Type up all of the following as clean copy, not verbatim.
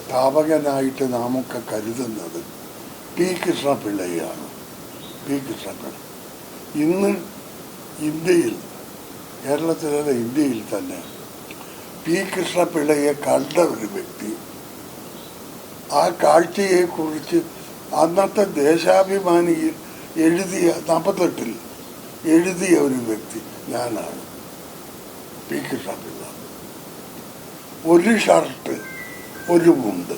സ്ഥാപകനായിട്ട് നാമൊക്കെ കരുതുന്നത് P കൃഷ്ണപിള്ളയാണ്. P Krishnapillai ഇന്ന് ഇന്ത്യയിൽ, കേരളത്തിലല്ല ഇന്ത്യയിൽ തന്നെ പി കൃഷ്ണപിള്ളയെ കണ്ട ഒരു വ്യക്തി, ആ കാഴ്ചയെക്കുറിച്ച് അന്നത്തെ ദേശാഭിമാനിയിൽ എഴുതിയ 48 എഴുതിയ ഒരു വ്യക്തി ഞാനാണ്. പി കൃഷ്ണപിള്ള. ഒരു ഷർട്ട് ഒരു മുണ്ട്,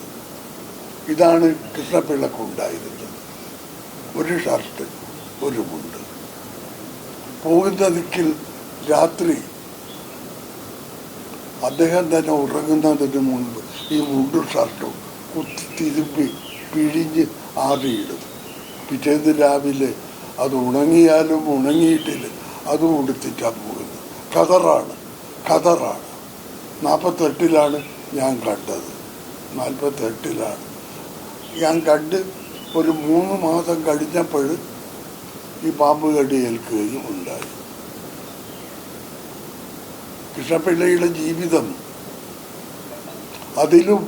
ഇതാണ് കൃഷ്ണപിള്ളക്കുണ്ടായിരുന്നത്. ഒരു ഷർട്ട് ഒരു മുണ്ട്. പോകുന്ന ദിക്കിൽ രാത്രി അദ്ദേഹം തന്നെ ഉറങ്ങുന്നതിന് മുൻപ് ഈ മുണ്ടും ഷർട്ടും കുത്തി തിരുമ്പി പിഴിഞ്ഞ് ആറിയിടും. പിറ്റേന്ന് രാവിലെ അത് ഉണങ്ങിയാലും ഉണങ്ങിയിട്ടില്ല അതും ഉടുത്തിട്ടാണ് പോകുന്നത്. ഖദറാണ്. 48 ഞാൻ കണ്ടത്. 48 ഞാൻ കണ്ട് ഒരു 3 മാസം കഴിഞ്ഞപ്പോൾ ഈ പാമ്പ് കടി ഏൽക്കുകയും ഉണ്ടായി. കൃഷ്ണപിള്ളയുടെ ജീവിതം അതിലും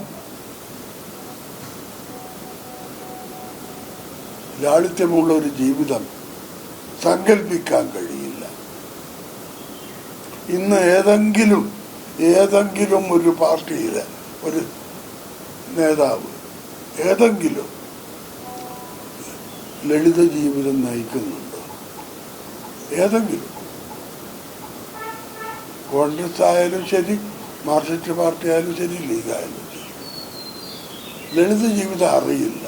ലാളിത്യമുള്ള ഒരു ജീവിതം സങ്കല്പിക്കാൻ കഴിയില്ല. ഇന്ന് ഏതെങ്കിലും ഒരു പാർട്ടിയിലെ ഒരു നേതാവ് ഏതെങ്കിലും ലളിത ജീവിതം നയിക്കുന്നുണ്ടോ? ഏതെങ്കിലും? കോൺഗ്രസ് ആയാലും ശരി, മാർക്സിസ്റ്റ് പാർട്ടി ആയാലും ശരി, ലീഗായാലും ശരി, ലളിത ജീവിതം അറിയില്ല.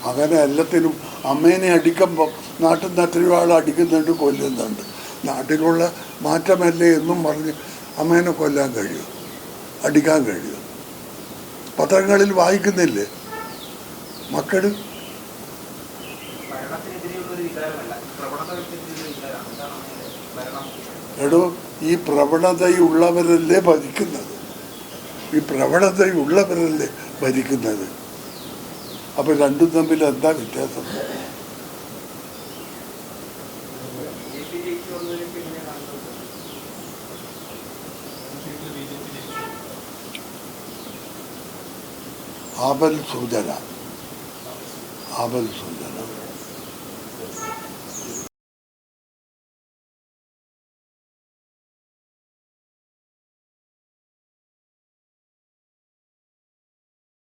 അങ്ങനെ എല്ലാത്തിനും അമ്മേനെ അടിക്കുമ്പോൾ നാട്ടിൽ നിന്ന് എത്രയോ ആൾ അടിക്കുന്നുണ്ട്, കൊല്ലുന്നുണ്ട്. നാട്ടിലുള്ള മാറ്റമല്ലേ എന്നും പറഞ്ഞ് അമ്മേനെ കൊല്ലാൻ കഴിയും, അടിക്കാൻ കഴിയും. പത്രങ്ങളിൽ വായിക്കുന്നില്ലേ മക്കൾ? എടോ, ഈ പ്രവണതയുള്ളവരല്ലേ ഭരിക്കുന്നത്. ഈ പ്രവണതയുള്ളവരല്ലേ ഭരിക്കുന്നത്. അപ്പൊ രണ്ടും തമ്മിൽ എന്താ വ്യത്യാസം? ആപൽ സൂചന.